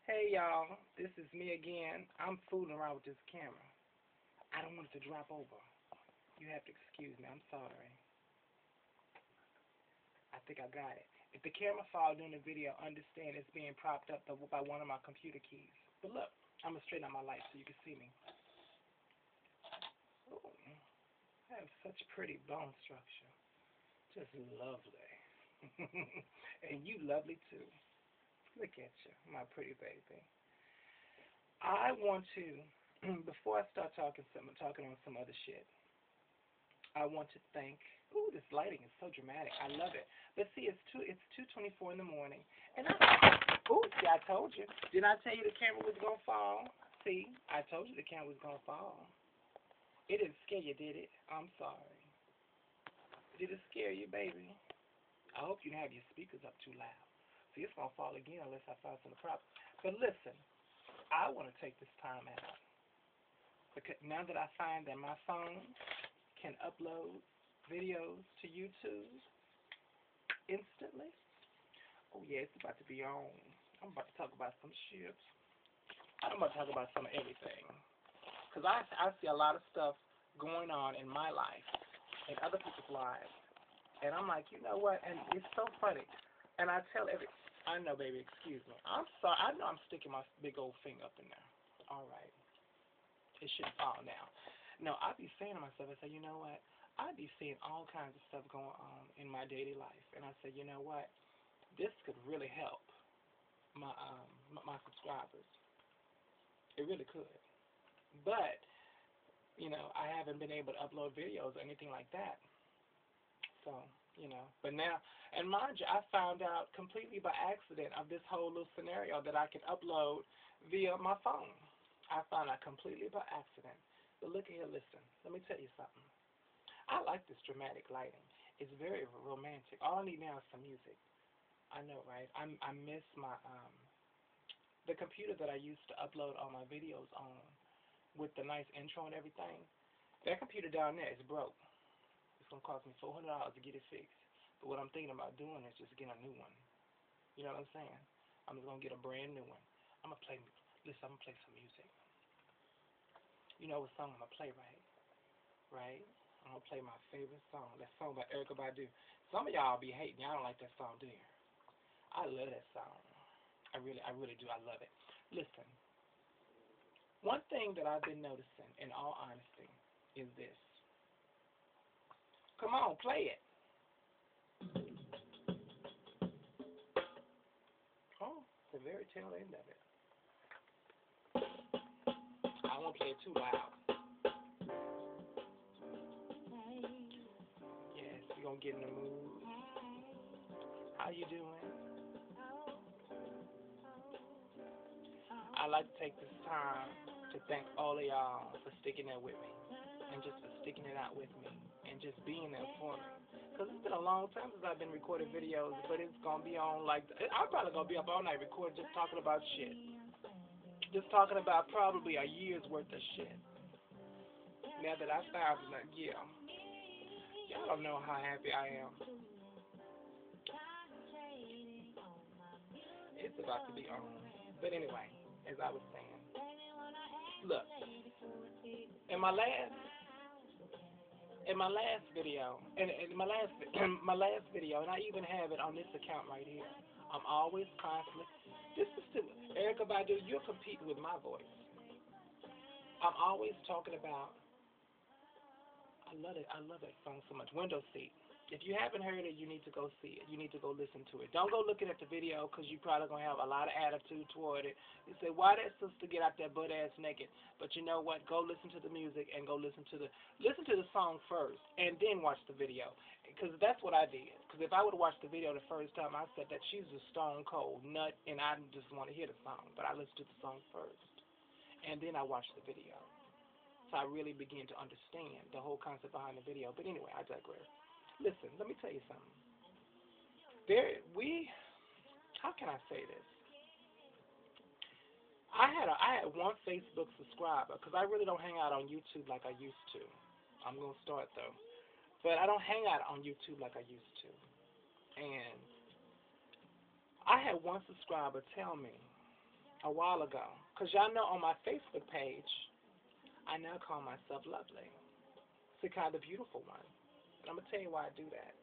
Hey y'all, this is me again. I'm fooling around with this camera. I don't want it to drop over. You have to excuse me. I'm sorry. I think I got it. If the camera falls during the video, understand it's being propped up by one of my computer keys. But look, I'm gonna straighten out my light so you can see me. Ooh, I have such pretty bone structure. Just lovely. And you lovely too. Look at you, my pretty baby. I want to, before I start talking on some other shit, I want to thank. Ooh, this lighting is so dramatic. I love it. But see, it's 2:24 in the morning, and ooh, see, I told you. Did I tell you the camera was gonna fall? See, I told you the camera was gonna fall. It didn't scare you, did it? I'm sorry. Did it scare you, baby? I hope you didn't have your speakers up too loud. See, it's gonna fall again unless I find some problem. But listen, I want to take this time out because now that I find that my phone can upload videos to YouTube instantly. Oh yeah, it's about to be on. I'm about to talk about some shit. I'm about to talk about some of everything. Because I see a lot of stuff going on in my life and other people's lives. And I'm like, you know what? And it's so funny. And I know, baby, excuse me. I'm sorry. I know I'm sticking my big old finger up in there. All right. It shouldn't fall now. No, I be saying to myself, I say, you know what? I be seeing all kinds of stuff going on in my daily life. And I say, you know what? This could really help my subscribers. It really could. But, I haven't been able to upload videos or anything like that. So, but now, and mind you, I found out completely by accident of this whole little scenario that I can upload via my phone. I found out completely by accident. But look at here, listen. Let me tell you something. I like this dramatic lighting. It's very romantic. All I need now is some music. I know, right? I miss my the computer that I used to upload all my videos on with the nice intro and everything. That computer down there is broke. It's gonna cost me $400 to get it fixed. But what I'm thinking about doing is just getting a new one. You know what I'm saying? I'm just gonna get a brand new one. I'm gonna play. Listen, I'm gonna play some music. You know what song I'm gonna play, right? Right? I'm gonna play my favorite song. That song by Erykah Badu. Some of y'all be hating. Y'all don't like that song, do you? I love that song. I really do. I love it. Listen, one thing that I've been noticing, in all honesty, is this. Come on, play it. Oh, the very tail end of it. I won't play it too loud. Yes, we're gonna get in the mood. How you doing? I'd like to take this time to thank all of y'all for sticking there with me and just for sticking it out with me and just being there for me. Because it's been a long time since I've been recording videos, but it's going to be on I'm probably going to be up all night recording just talking about shit. Just talking about probably a year's worth of shit. Now that I found it, yeah. Y'all don't know how happy I am. It's about to be on. But anyway, as I was saying, look, in my last video, my last video, and I even have it on this account right here. I'm always constantly. This is to Erykah Badu. You're competing with my voice. I'm always talking about. I love it. I love that song so much. Window Seat. If you haven't heard it, you need to go see it. You need to go listen to it. Don't go looking at the video because you're probably going to have a lot of attitude toward it. You say, why that sister get out there butt ass naked? But you know what? Go listen to the music and go listen to the song first and then watch the video. Because that's what I did. Because if I would have watched the video the first time, I said that she's a stone cold nut and I just want to hear the song. But I listened to the song first. And then I watched the video. So I really began to understand the whole concept behind the video. But anyway, I digress. Listen, let me tell you something. How can I say this? I had one Facebook subscriber because I really don't hang out on YouTube like I used to. I'm gonna start though, but I don't hang out on YouTube like I used to. And I had one subscriber tell me a while ago. Because y'all know on my Facebook page, I now call myself Lovely. Sakai the Beautiful One. And I'm going to tell you why I do that.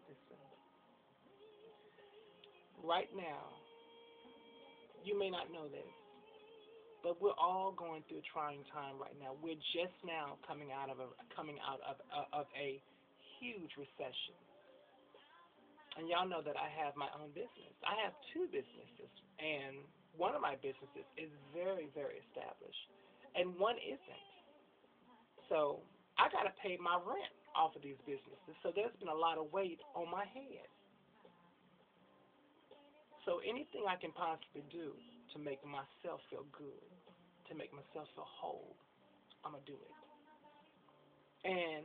Listen, right now, you may not know this, but we're all going through a trying time right now. We're just now coming out of a huge recession. And y'all know that I have my own business. I have two businesses, and one of my businesses is very, very established, and one isn't. So I got to pay my rent off of these businesses. So there's been a lot of weight on my head. So anything I can possibly do to make myself feel good, to make myself feel whole, I'm gonna do it. And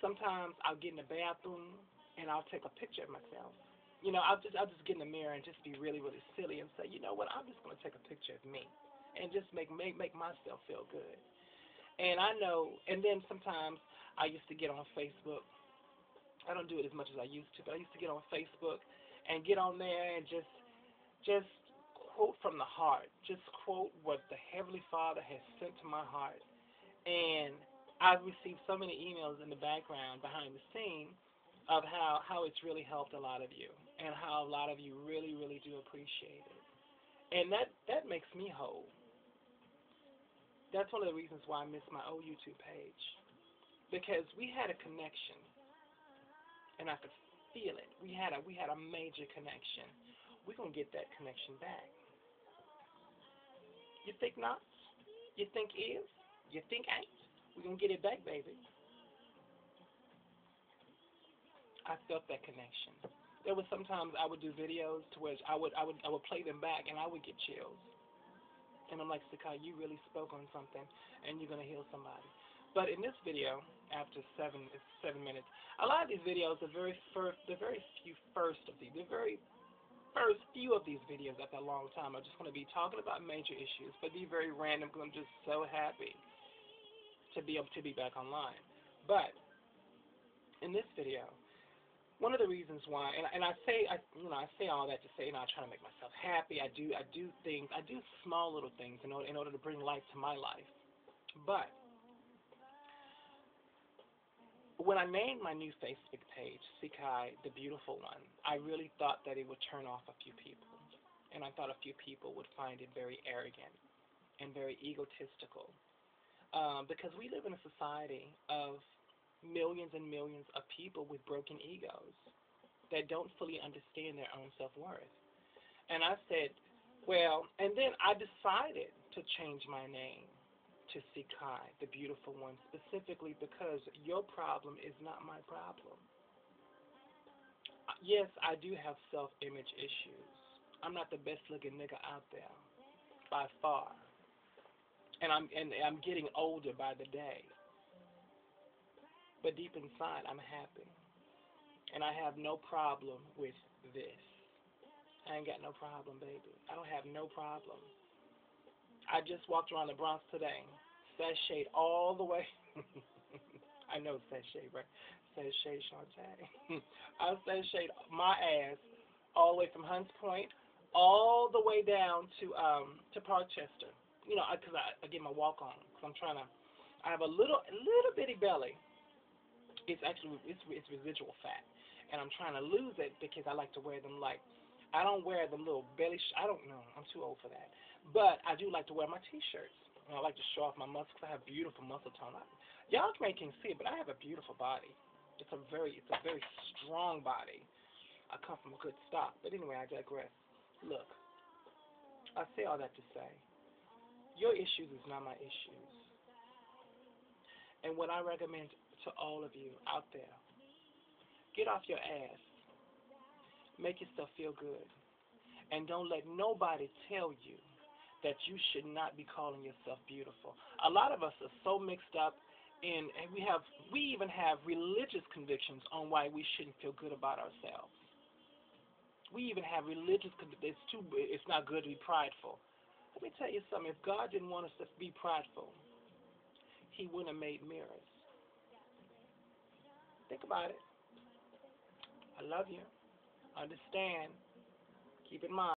sometimes I'll get in the bathroom and I'll take a picture of myself. I'll just get in the mirror and just be really, really silly and say, you know what, I'm just gonna take a picture of me and just make myself feel good. And I know, and then sometimes I used to get on Facebook. I don't do it as much as I used to, but I used to get on Facebook and get on there and just quote from the heart. Just quote what the Heavenly Father has sent to my heart. And I've received so many emails in the background behind the scene of how it's really helped a lot of you and how a lot of you really, really do appreciate it. And that makes me whole. That's one of the reasons why I miss my old YouTube page. Because we had a connection and I could feel it. We had a major connection. We're gonna get that connection back. You think not? You think is? You think ain't? We're gonna get it back, baby. I felt that connection. There was sometimes I would do videos to which I would play them back and I would get chills. And I'm like, Sakai, you really spoke on something and you're gonna heal somebody. But in this video, after it's 7 minutes, a lot of these videos, the very few first of these, the very first few of these videos after a long time are just going to be talking about major issues, but be very random because I'm just so happy to be able to be back online. But in this video, one of the reasons why, and I say all that to say, I try to make myself happy. I do things, I do small little things in order to bring life to my life. But when I named my new Facebook page, Sakai, the Beautiful One, I really thought that it would turn off a few people. And I thought a few people would find it very arrogant and very egotistical. Because we live in a society of millions and millions of people with broken egos that don't fully understand their own self-worth. And I said, well, and then I decided to change my name to Sakai, the Beautiful One, specifically because your problem is not my problem. Yes, I do have self-image issues. I'm not the best-looking nigga out there, by far. And I'm getting older by the day. But deep inside, I'm happy. And I have no problem with this. I ain't got no problem, baby. I don't have no problem. I just walked around the Bronx today, sashayed all the way. I know sashay, right? Sashay Shantae. I sashayed my ass all the way from Hunts Point, all the way down to Parkchester. Because I get my walk on. Cause I'm trying to. I have a little bitty belly. It's residual fat, and I'm trying to lose it because I like to wear them like. I don't wear them little belly. I don't know. I'm too old for that. But I do like to wear my T-shirts. And I like to show off my muscles. I have beautiful muscle tone. Y'all can't see it, but I have a beautiful body. It's a very strong body. I come from a good stock. But anyway, I digress. Look, I say all that to say, your issues is not my issues. And what I recommend to all of you out there, get off your ass. Make yourself feel good. And don't let nobody tell you that you should not be calling yourself beautiful. A lot of us are so mixed up in, and we even have religious convictions on why we shouldn't feel good about ourselves. We even have religious convictions. It's not good to be prideful. Let me tell you something. If God didn't want us to be prideful, He wouldn't have made mirrors. Think about it. I love you. Understand. Keep in mind.